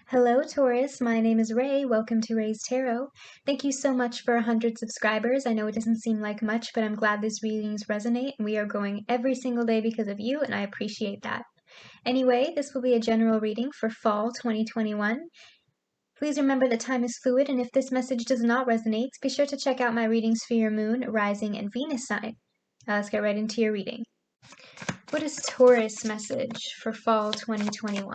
Hello, Taurus. My name is Ray. Welcome to Ray's Tarot. Thank you so much for 100 subscribers. I know it doesn't seem like much, but I'm glad these readings resonate, and we are growing every single day because of you, and I appreciate that. Anyway, this will be a general reading for fall 2021. Please remember that time is fluid, and if this message does not resonate, be sure to check out my readings for your moon, rising, and Venus sign. Now let's get right into your reading. What is Taurus message for fall 2021?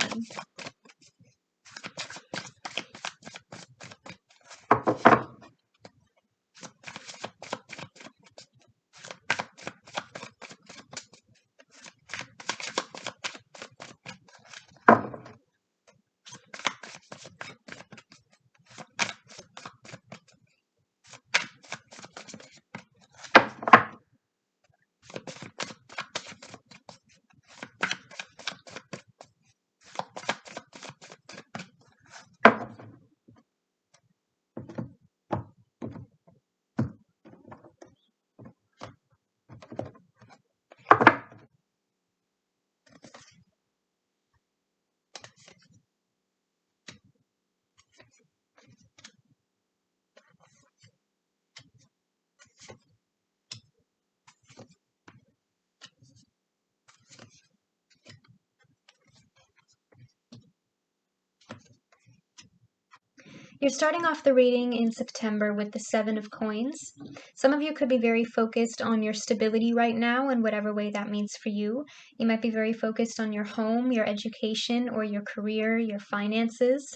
You're starting off the reading in September with the Seven of Coins. Some of you could be very focused on your stability right now in whatever way that means for you. You might be very focused on your home, your education, or your career, your finances.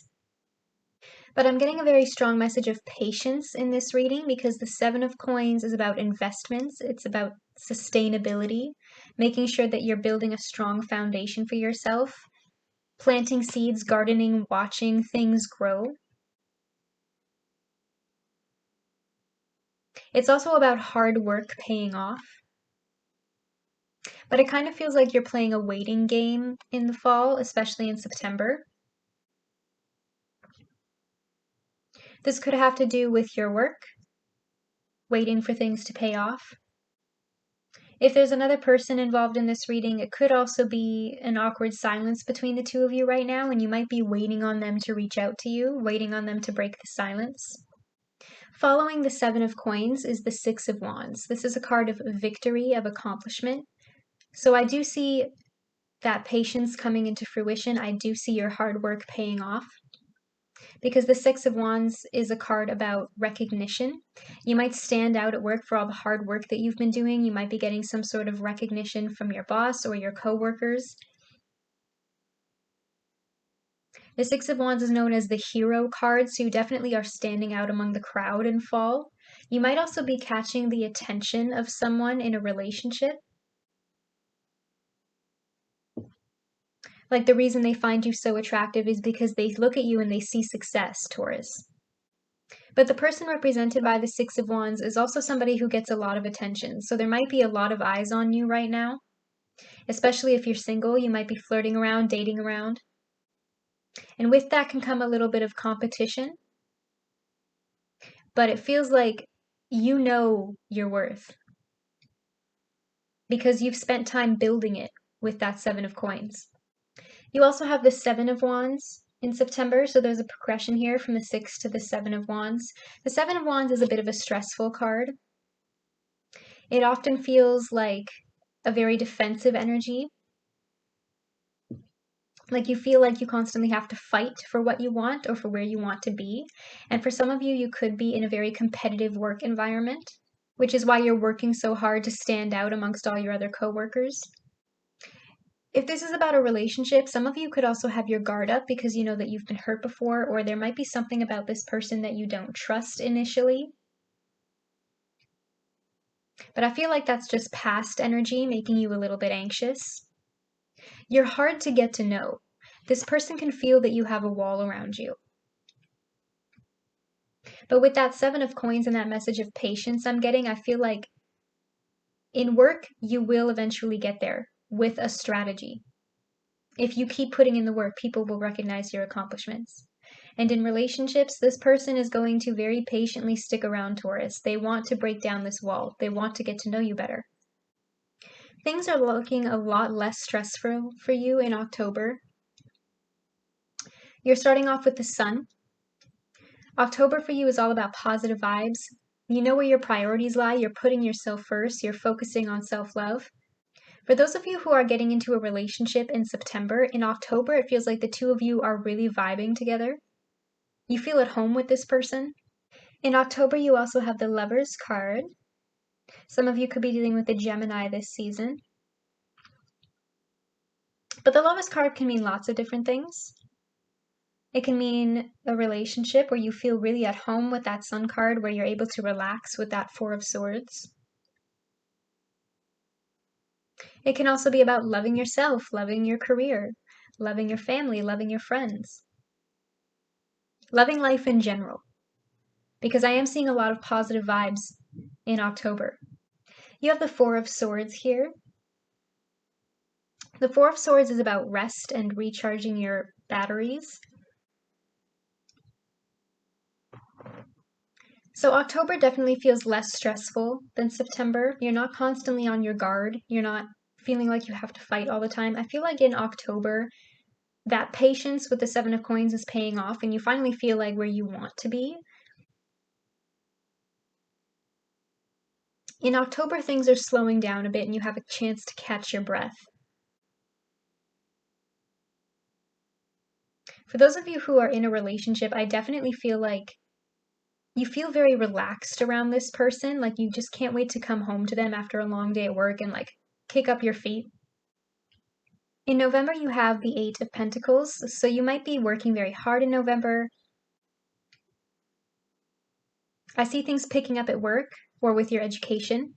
But I'm getting a very strong message of patience in this reading because the Seven of Coins is about investments. It's about sustainability, making sure that you're building a strong foundation for yourself, planting seeds, gardening, watching things grow. It's also about hard work paying off. But it kind of feels like you're playing a waiting game in the fall, especially in September. This could have to do with your work, waiting for things to pay off. If there's another person involved in this reading, it could also be an awkward silence between the two of you right now, and you might be waiting on them to reach out to you, waiting on them to break the silence. Following the Seven of Coins is the Six of Wands. This is a card of victory, of accomplishment. So I do see that patience coming into fruition. I do see your hard work paying off. Because the Six of Wands is a card about recognition. You might stand out at work for all the hard work that you've been doing. You might be getting some sort of recognition from your boss or your coworkers. The Six of Wands is known as the hero card, so you definitely are standing out among the crowd in fall. You might also be catching the attention of someone in a relationship. Like the reason they find you so attractive is because they look at you and they see success, Taurus. But the person represented by the Six of Wands is also somebody who gets a lot of attention. So there might be a lot of eyes on you right now. Especially if you're single, you might be flirting around, dating around. And with that can come a little bit of competition. But it feels like you know your worth. Because you've spent time building it with that Seven of Coins. You also have the Seven of Wands in September, so there's a progression here from the Six to the Seven of Wands. The Seven of Wands is a bit of a stressful card. It often feels like a very defensive energy. Like you feel like you constantly have to fight for what you want or for where you want to be. And for some of you, you could be in a very competitive work environment, which is why you're working so hard to stand out amongst all your other coworkers. If this is about a relationship, some of you could also have your guard up because you know that you've been hurt before, or there might be something about this person that you don't trust initially. But I feel like that's just past energy making you a little bit anxious. You're hard to get to know. This person can feel that you have a wall around you. But with that Seven of Coins and that message of patience I'm getting, I feel like in work, you will eventually get there with a strategy. If you keep putting in the work, people will recognize your accomplishments. And in relationships, this person is going to very patiently stick around, Taurus. They want to break down this wall. They want to get to know you better. Things are looking a lot less stressful for you in October. You're starting off with the sun. October for you is all about positive vibes. You know where your priorities lie. You're putting yourself first. You're focusing on self-love. For those of you who are getting into a relationship in September, in October, it feels like the two of you are really vibing together. You feel at home with this person. In October, you also have the Lovers card. Some of you could be dealing with a Gemini this season. But the Lovers card can mean lots of different things. It can mean a relationship where you feel really at home with that Sun card, where you're able to relax with that Four of Swords. It can also be about loving yourself, loving your career, loving your family, loving your friends, loving life in general. Because I am seeing a lot of positive vibes in October. You have the Four of Swords here. The Four of Swords is about rest and recharging your batteries. So October definitely feels less stressful than September. You're not constantly on your guard. You're not feeling like you have to fight all the time. I feel like in October, that patience with the Seven of Coins is paying off and you finally feel like where you want to be. In October, things are slowing down a bit and you have a chance to catch your breath. For those of you who are in a relationship, I definitely feel like you feel very relaxed around this person. Like you just can't wait to come home to them after a long day at work and like kick up your feet. In November, you have the Eight of Pentacles, so you might be working very hard in November. I see things picking up at work or with your education.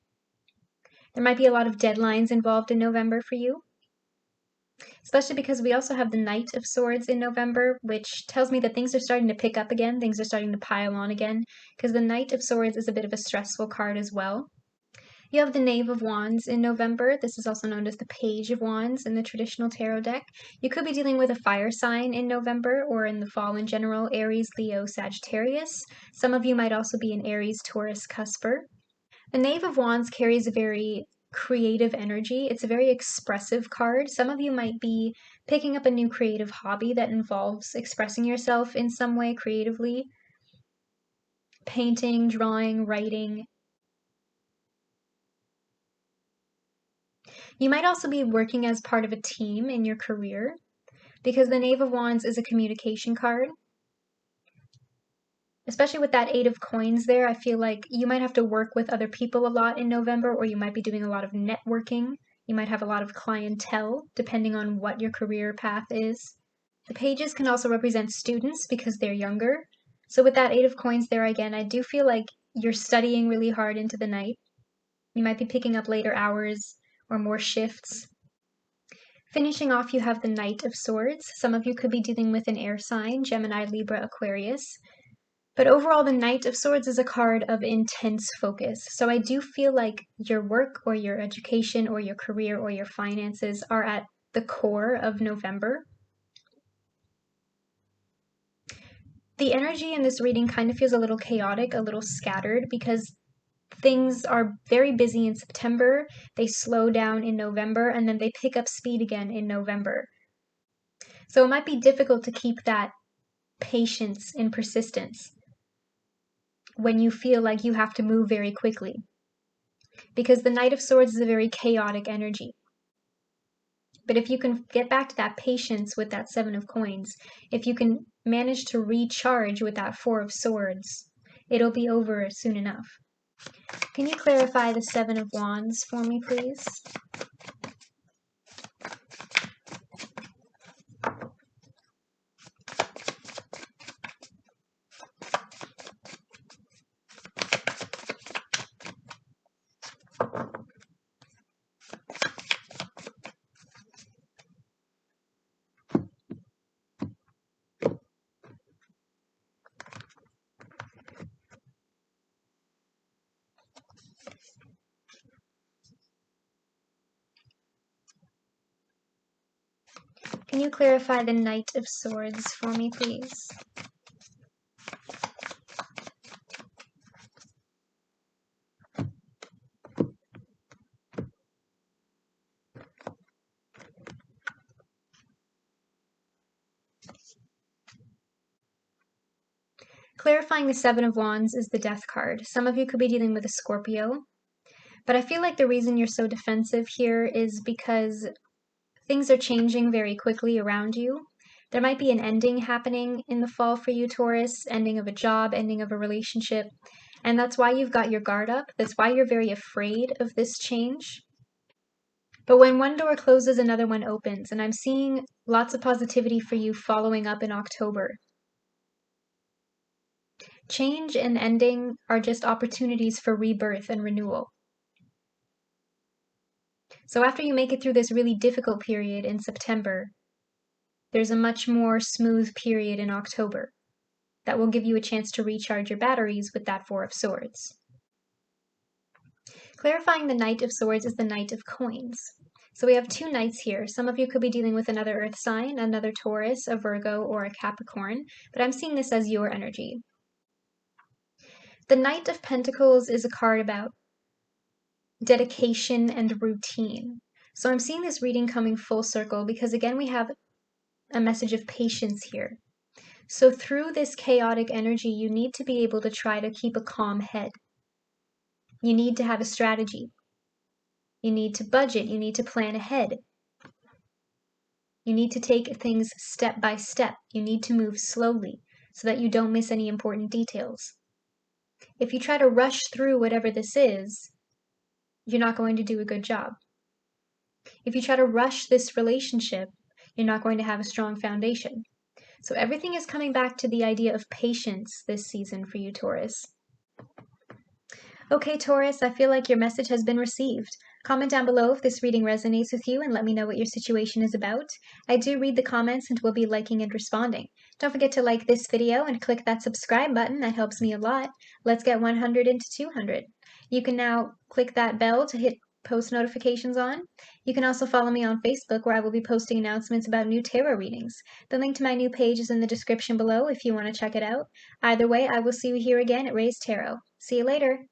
There might be a lot of deadlines involved in November for you, especially because we also have the Knight of Swords in November, which tells me that things are starting to pick up again, things are starting to pile on again, because the Knight of Swords is a bit of a stressful card as well. You have the Knave of Wands in November. This is also known as the Page of Wands in the traditional tarot deck. You could be dealing with a fire sign in November or in the fall in general, Aries, Leo, Sagittarius. Some of you might also be an Aries, Taurus, Cusper. The Knave of Wands carries a very creative energy. It's a very expressive card. Some of you might be picking up a new creative hobby that involves expressing yourself in some way creatively. Painting, drawing, writing. You might also be working as part of a team in your career because the Knave of Wands is a communication card. Especially with that Eight of Coins there, I feel like you might have to work with other people a lot in November, or you might be doing a lot of networking. You might have a lot of clientele, depending on what your career path is. The pages can also represent students because they're younger. So with that Eight of Coins there again, I do feel like you're studying really hard into the night. You might be picking up later hours or more shifts. Finishing off, you have the Knight of Swords. Some of you could be dealing with an air sign, Gemini, Libra, Aquarius. But overall, the Knight of Swords is a card of intense focus. So I do feel like your work or your education or your career or your finances are at the core of November. The energy in this reading kind of feels a little chaotic, a little scattered, because things are very busy in September, they slow down in November, and then they pick up speed again in November. So it might be difficult to keep that patience and persistence when you feel like you have to move very quickly. Because the Knight of Swords is a very chaotic energy. But if you can get back to that patience with that Seven of Coins, if you can manage to recharge with that Four of Swords, it'll be over soon enough. Can you clarify the Seven of Wands for me, please? Can you clarify the Knight of Swords for me, please? Clarifying the Seven of Wands is the Death card. Some of you could be dealing with a Scorpio, but I feel like the reason you're so defensive here is because things are changing very quickly around you. There might be an ending happening in the fall for you, Taurus, ending of a job, ending of a relationship, and that's why you've got your guard up. That's why you're very afraid of this change. But when one door closes, another one opens, and I'm seeing lots of positivity for you following up in October. Change and ending are just opportunities for rebirth and renewal. So after you make it through this really difficult period in September, there's a much more smooth period in October that will give you a chance to recharge your batteries with that Four of Swords. Clarifying the Knight of Swords is the Knight of Coins. So we have two knights here. Some of you could be dealing with another earth sign, another Taurus, a Virgo, or a Capricorn, but I'm seeing this as your energy. The Knight of Pentacles is a card about dedication and routine. So I'm seeing this reading coming full circle because again we have a message of patience here. So through this chaotic energy, you need to be able to try to keep a calm head. You need to have a strategy. You need to budget. You need to plan ahead. You need to take things step by step. You need to move slowly so that you don't miss any important details. If you try to rush through whatever this is, you're not going to do a good job. If you try to rush this relationship, you're not going to have a strong foundation. So everything is coming back to the idea of patience this season for you, Taurus. Okay, Taurus, I feel like your message has been received. Comment down below if this reading resonates with you and let me know what your situation is about. I do read the comments and will be liking and responding. Don't forget to like this video and click that subscribe button. That helps me a lot. Let's get 100 into 200. You can now click that bell to hit post notifications on. You can also follow me on Facebook where I will be posting announcements about new tarot readings. The link to my new page is in the description below if you want to check it out. Either way, I will see you here again at Ray's Tarot. See you later.